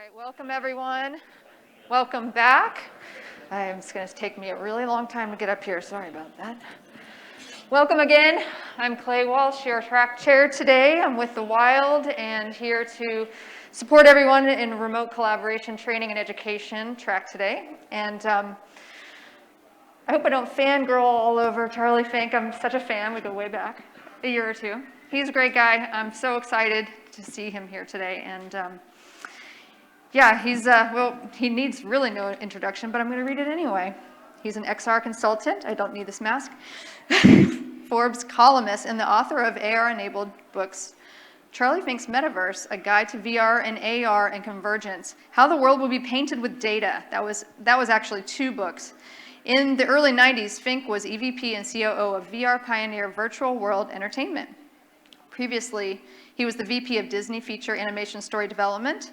right, welcome everyone. Welcome back. It's going to take me a really long time to get up here. Sorry about that. Welcome again. I'm Clay Walsh, your track chair today. I'm with the Wild and here to support everyone in remote collaboration training and education track today. And I hope I don't fangirl all over Charlie Fink. I'm such a fan. We go way back a year or two. He's a great guy. I'm so excited to see him here today. And yeah, he's, well, he needs really no introduction, but I'm going to read it anyway. He's an XR consultant. I don't need this mask. Forbes columnist and the author of AR-enabled books, Charlie Fink's Metaverse, A Guide to VR and AR and Convergence, How the World Will Be Painted with Data. That was actually 2 books. In the early 90s, Fink was EVP and COO of VR pioneer Virtual World Entertainment. Previously, he was the VP of Disney Feature Animation Story Development,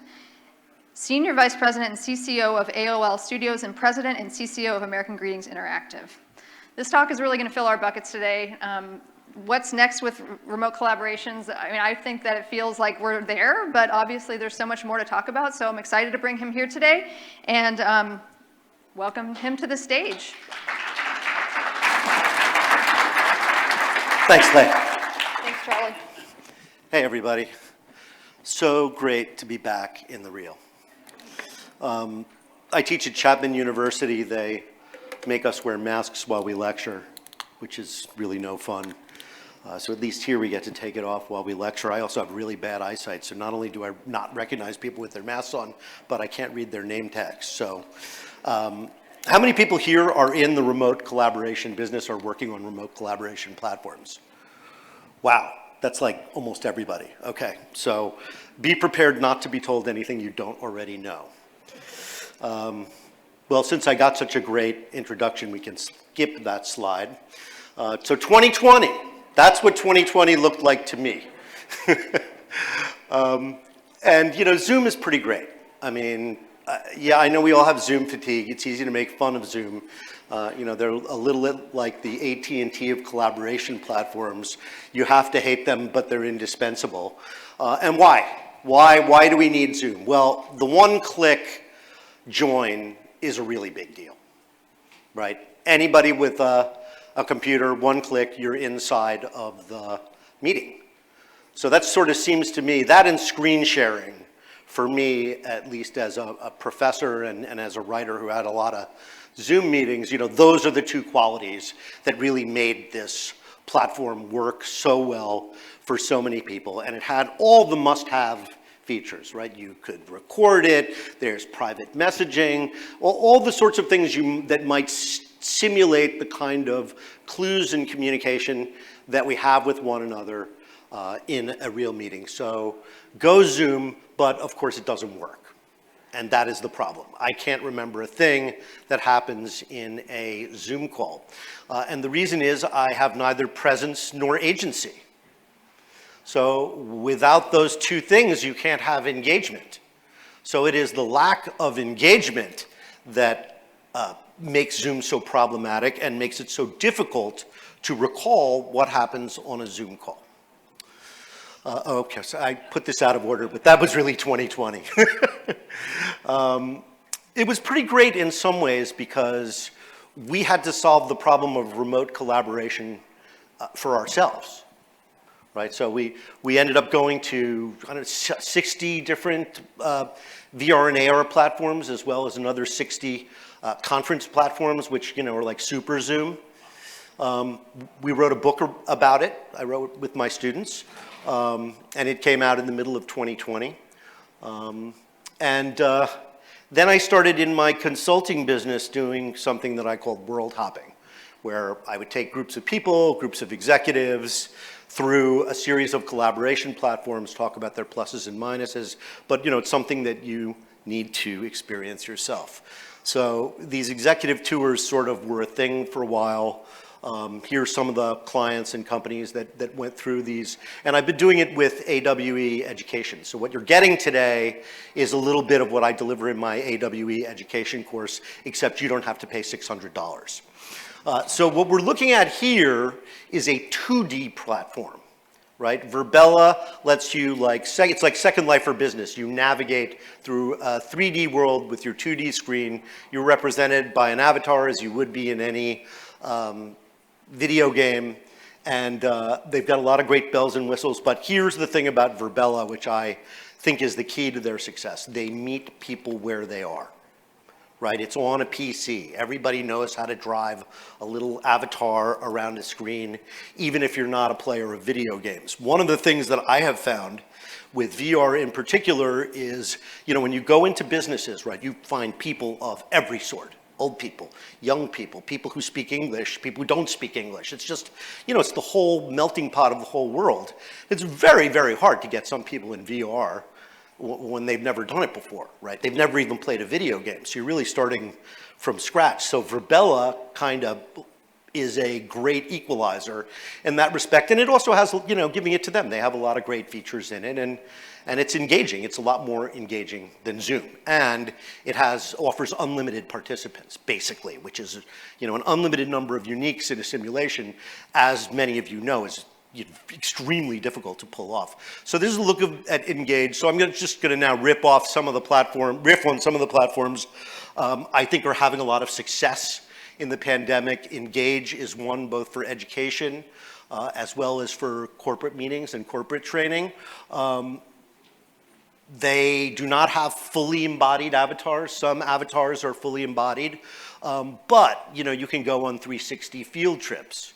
Senior Vice President and CCO of AOL Studios, and President and CCO of American Greetings Interactive. This talk is really going to fill our buckets today. What's next with remote collaborations? I mean, I think that it feels like we're there, but obviously there's so much more to talk about, so I'm excited to bring him here today and welcome him to the stage. Thanks, Clay. Thanks, Charlie. Hey, everybody. So great to be back in the real. I teach at Chapman University. They make us wear masks while we lecture, which is really no fun. So at least here we get to take it off while we lecture. I also have really bad eyesight, so not only do I not recognize people with their masks on, but I can't read their name tags. So how many people here are in the remote collaboration business or working on remote collaboration platforms? Wow, that's like almost everybody. Okay, so be prepared not to be told anything you don't already know. Well, since I got such a great introduction, we can skip that slide. So 2020, that's what 2020 looked like to me. And, you know, Zoom is pretty great. I mean, yeah, I know we all have Zoom fatigue. It's easy to make fun of Zoom. You know, they're a little like the AT&T of collaboration platforms. You have to hate them, but they're indispensable. And why? Why do we need Zoom? Well, the one-click join is a really big deal, right? Anybody with a computer, one click, you're inside of the meeting. So that sort of seems to me, that and screen sharing, for me, at least as a professor and as a writer who had a lot of Zoom meetings, you know, those are the 2 qualities that really made this platform work so well for so many people. And it had all the must-have features, right? You could record it, there's private messaging, all the sorts of things that might simulate the kind of clues in communication that we have with one another in a real meeting. So go Zoom, but of course it doesn't work. And that is the problem. I can't remember a thing that happens in a Zoom call. And the reason is I have neither presence nor agency. So without those 2 things, you can't have engagement. So it is the lack of engagement that makes Zoom so problematic and makes it so difficult to recall what happens on a Zoom call. Okay, so I put this out of order, but that was really 2020. It was pretty great in some ways because we had to solve the problem of remote collaboration for ourselves. Right, so we ended up going to 60 different VR and AR platforms, as well as another 60 conference platforms, which, you know, are like super Zoom. We wrote a book about it. I wrote it with my students, and it came out in the middle of 2020. Then I started in my consulting business doing something that I called world hopping, where I would take groups of people, groups of executives, through a series of collaboration platforms, talk about their pluses and minuses, but you know, it's something that you need to experience yourself. So these executive tours sort of were a thing for a while. Here's some of the clients and companies that went through these, and I've been doing it with AWE education. So what you're getting today is a little bit of what I deliver in my AWE education course, except you don't have to pay $600. So what we're looking at here is a 2D platform, right? Verbella lets you it's like Second Life for business. You navigate through a 3D world with your 2D screen. You're represented by an avatar as you would be in any video game. And they've got a lot of great bells and whistles. But here's the thing about Verbella, which I think is the key to their success. They meet people where they are. Right, it's on a PC. Everybody knows how to drive a little avatar around a screen, even if you're not a player of video games. One of the things that I have found with VR in particular is, when you go into businesses, right, you find people of every sort. Old people, young people, people who speak English, people who don't speak English. It's just, it's the whole melting pot of the whole world. It's very, very hard to get some people in VR when they've never done it before, right? They've never even played a video game. So you're really starting from scratch. So Verbella kind of is a great equalizer in that respect. And it also has, giving it to them. They have a lot of great features in it, and it's engaging. It's a lot more engaging than Zoom. And it offers unlimited participants, basically, which is, an unlimited number of uniques in a simulation, as many of you know, is extremely difficult to pull off. So this is a look at Engage. So I'm just going to now riff on some of the platforms I think are having a lot of success in the pandemic. Engage is one both for education as well as for corporate meetings and corporate training. They do not have fully embodied avatars. Some avatars are fully embodied, but you can go on 360 field trips.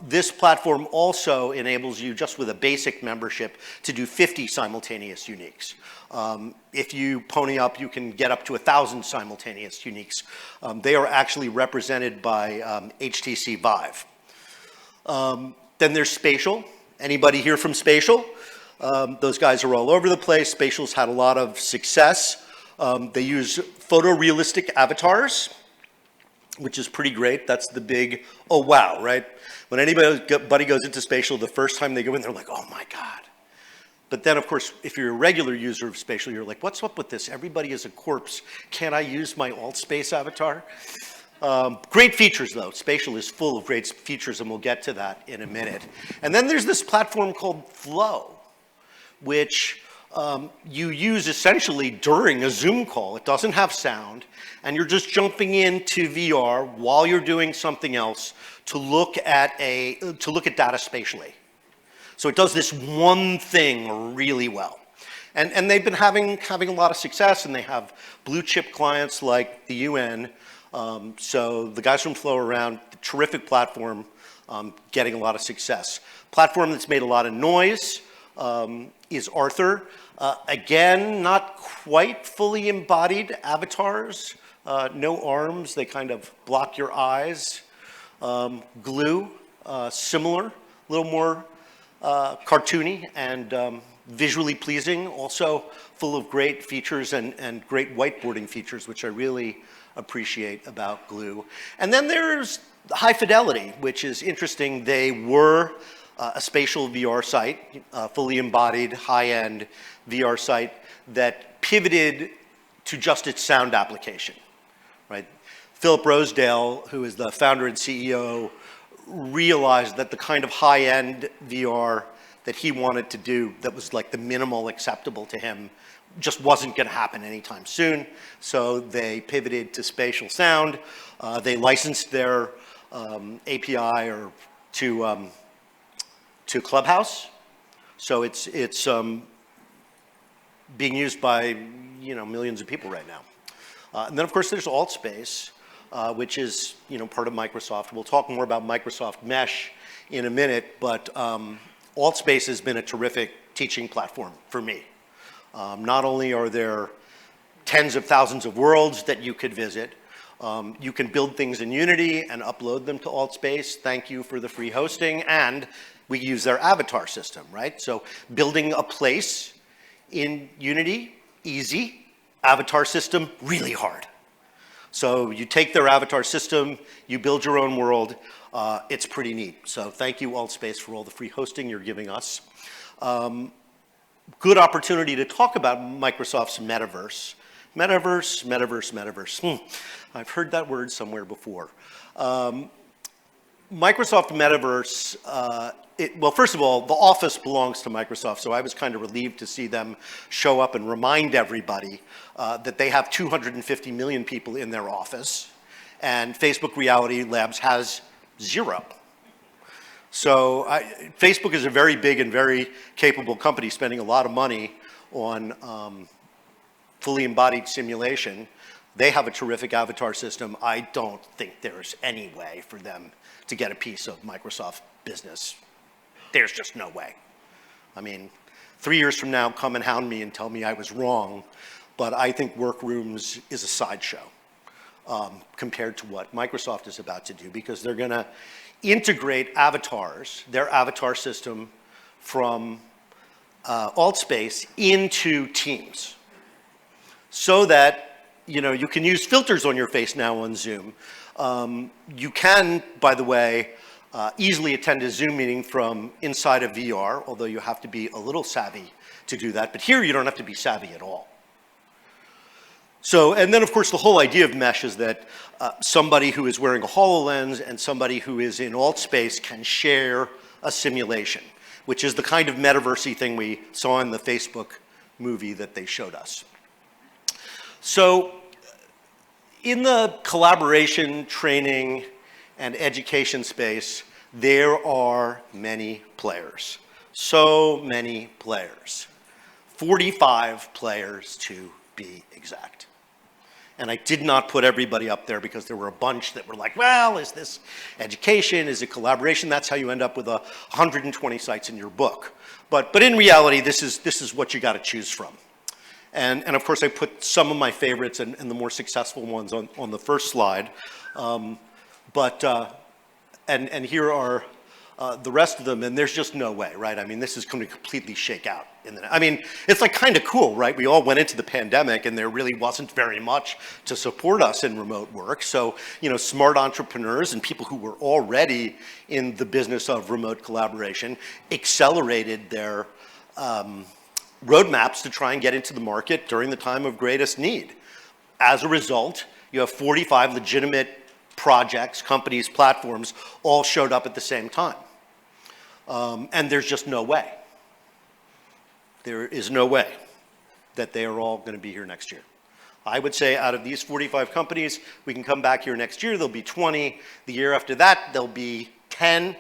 This platform also enables you, just with a basic membership, to do 50 simultaneous uniques. If you pony up, you can get up to 1,000 simultaneous uniques. They are actually represented by HTC Vive. Then there's Spatial. Anybody here from Spatial? Those guys are all over the place. Spatial's had a lot of success. They use photorealistic avatars, which is pretty great. That's the big, oh wow, right? When anybody goes into Spatial, the first time they go in, they're like, oh my God. But then, of course, if you're a regular user of Spatial, you're like, what's up with this? Everybody is a corpse. Can't I use my alt-space avatar? Great features, though. Spatial is full of great features, and we'll get to that in a minute. And then there's this platform called Flow, which you use essentially during a Zoom call. It doesn't have sound, and you're just jumping into VR while you're doing something else to look at data spatially. So it does this one thing really well. And they've been having a lot of success, and they have blue chip clients like the UN. So the guys from Flow are around, terrific platform, getting a lot of success. Platform that's made a lot of noise is Arthur. Again, not quite fully embodied avatars, no arms, they kind of block your eyes. Glue, similar, a little more cartoony and visually pleasing, also full of great features and great whiteboarding features, which I really appreciate about Glue. And then there's High Fidelity, which is interesting. They were a spatial VR site, fully embodied, high-end VR site that pivoted to just its sound application, right? Philip Rosedale, who is the founder and CEO, realized that the kind of high-end VR that he wanted to do, that was like the minimal acceptable to him, just wasn't going to happen anytime soon. So they pivoted to spatial sound. They licensed their API to Clubhouse. So it's being used by millions of people right now. And then of course there's AltSpace, which is part of Microsoft. We'll talk more about Microsoft Mesh in a minute, but AltSpace has been a terrific teaching platform for me. Not only are there tens of thousands of worlds that you could visit, you can build things in Unity and upload them to AltSpace. Thank you for the free hosting, and we use their avatar system, right? So building a place in Unity, easy. Avatar system, really hard. So you take their avatar system, you build your own world. It's pretty neat. So thank you, AltSpace, for all the free hosting you're giving us. Good opportunity to talk about Microsoft's metaverse. Metaverse. I've heard that word somewhere before. Microsoft Metaverse, well, first of all, the Office belongs to Microsoft, so I was kind of relieved to see them show up and remind everybody that they have 250 million people in their office, and Facebook Reality Labs has 0. So Facebook is a very big and very capable company spending a lot of money on fully embodied simulation. They have a terrific avatar system. I don't think there's any way for them to get a piece of Microsoft business. There's just no way. I mean, 3 years from now, come and hound me and tell me I was wrong, but I think Workrooms is a sideshow compared to what Microsoft is about to do, because they're going to integrate avatars, their avatar system, from AltSpace into Teams, so that you can use filters on your face now on Zoom. You can, by the way, easily attend a Zoom meeting from inside of VR, although you have to be a little savvy to do that. But here you don't have to be savvy at all. So, and then of course the whole idea of mesh is that somebody who is wearing a HoloLens and somebody who is in AltSpace can share a simulation, which is the kind of metaversey thing we saw in the Facebook movie that they showed us. So in the collaboration, training, and education space, there are many players. So many players. 45 players to be exact. And I did not put everybody up there because there were a bunch that were like, well, is this education? Is it collaboration? That's how you end up with 120 sites in your book. But in reality, this is what you got to choose from. And of course, I put some of my favorites and the more successful ones on the first slide. And here are the rest of them, and there's just no way, right? I mean, this is going to completely shake out. I mean, it's like kind of cool, right? We all went into the pandemic, and there really wasn't very much to support us in remote work. So, smart entrepreneurs and people who were already in the business of remote collaboration accelerated their roadmaps to try and get into the market during the time of greatest need. As a result, you have 45 legitimate projects, companies, platforms, all showed up at the same time. And there's just no way. There is no way that they are all going to be here next year. I would say out of these 45 companies, we can come back here next year, there'll be 20. The year after that, there'll be 10.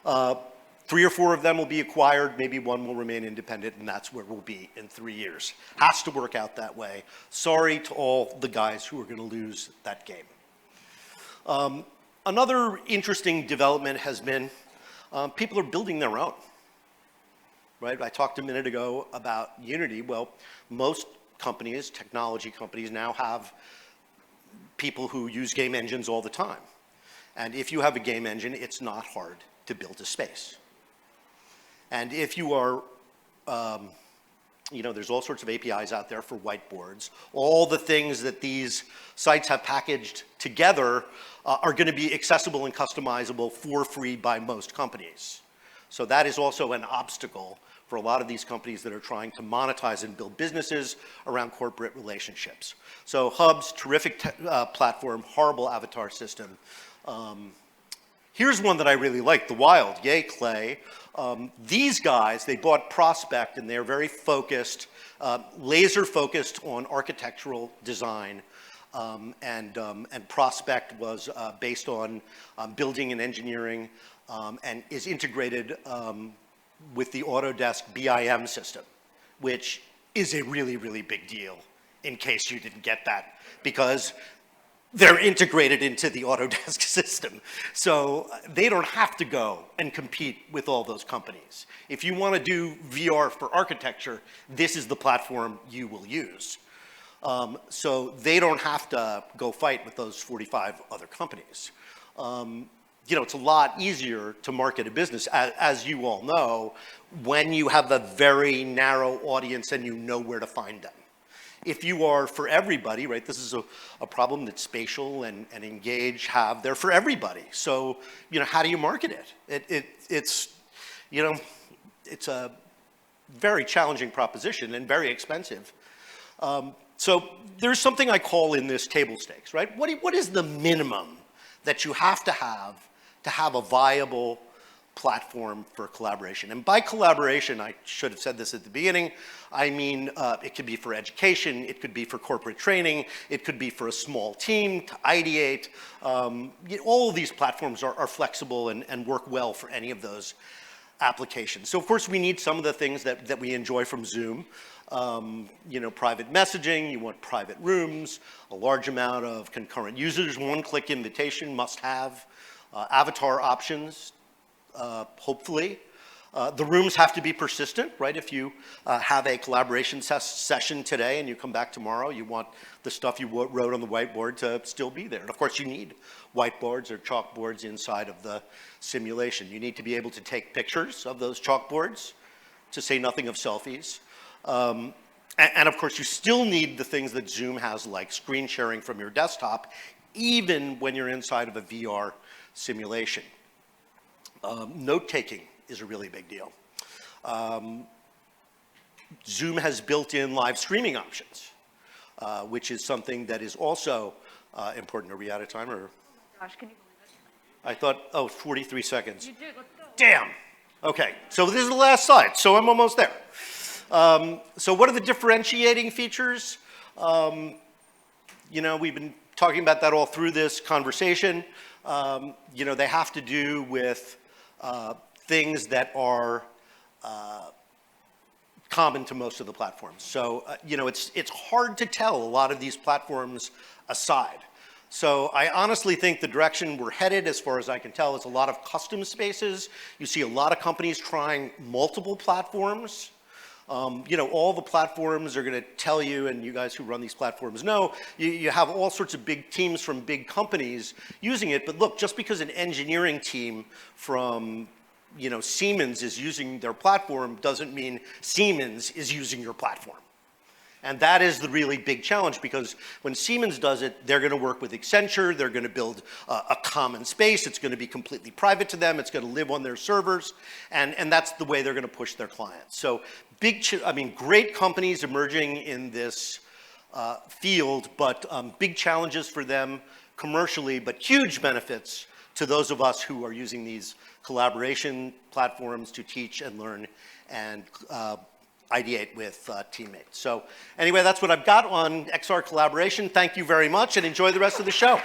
3 or 4 of them will be acquired, maybe 1 will remain independent, and that's where we'll be in 3 years. Has to work out that way. Sorry to all the guys who are going to lose that game. Another interesting development has been people are building their own. Right? I talked a minute ago about Unity. Well, most companies, technology companies, now have people who use game engines all the time. And if you have a game engine, it's not hard to build a space. And if you are, there's all sorts of APIs out there for whiteboards. All the things that these sites have packaged together are going to be accessible and customizable for free by most companies. So that is also an obstacle for a lot of these companies that are trying to monetize and build businesses around corporate relationships. So Hub's terrific platform, horrible avatar system. Here's one that I really like, The Wild. Yay, Clay. These guys, they bought Prospect, and they're very focused, laser focused on architectural design. And Prospect was based on building and engineering and is integrated with the Autodesk BIM system, which is a really, really big deal in case you didn't get that, because they're integrated into the Autodesk system. So they don't have to go and compete with all those companies. If you want to do VR for architecture, this is the platform you will use. So they don't have to go fight with those 45 other companies. It's a lot easier to market a business, as you all know, when you have a very narrow audience and you know where to find them. If you are for everybody, right, this is a problem that Spatial and Engage have. They're for everybody. So, how do you market it? It's a very challenging proposition and very expensive. So there's something I call in this table stakes, right? What is the minimum that you have to to have a viable platform for collaboration. And by collaboration, I should have said this at the beginning, I mean it could be for education, it could be for corporate training, it could be for a small team to ideate. All of these platforms are flexible and work well for any of those applications. So of course we need some of the things that we enjoy from Zoom. Private messaging, you want private rooms, a large amount of concurrent users, one-click invitation must have, avatar options, hopefully. The rooms have to be persistent, right? If you have a collaboration session today and you come back tomorrow, you want the stuff you wrote on the whiteboard to still be there. And of course you need whiteboards or chalkboards inside of the simulation. You need to be able to take pictures of those chalkboards, to say nothing of selfies. And of course you still need the things that Zoom has, like screen sharing from your desktop, even when you're inside of a VR simulation. Note-taking is a really big deal. Zoom has built-in live streaming options, which is something that is also important. Are we out of time? Or? Gosh, can you believe it? I thought, 43 seconds. You did, let's go. Damn. Okay, so this is the last slide, so I'm almost there. So what are the differentiating features? We've been talking about that all through this conversation. They have to do with things that are common to most of the platforms. So, it's hard to tell a lot of these platforms aside. So I honestly think the direction we're headed, as far as I can tell, is a lot of custom spaces. You see a lot of companies trying multiple platforms. All the platforms are going to tell you, and you guys who run these platforms know, you have all sorts of big teams from big companies using it. But look, just because an engineering team from Siemens is using their platform doesn't mean Siemens is using your platform. And that is the really big challenge, because when Siemens does it, they're going to work with Accenture, they're going to build a common space, it's going to be completely private to them, it's going to live on their servers, and that's the way they're going to push their clients. So great companies emerging in this field, but big challenges for them commercially, but huge benefits to those of us who are using these collaboration platforms to teach and learn and ideate with teammates. So anyway, that's what I've got on XR collaboration. Thank you very much and enjoy the rest of the show.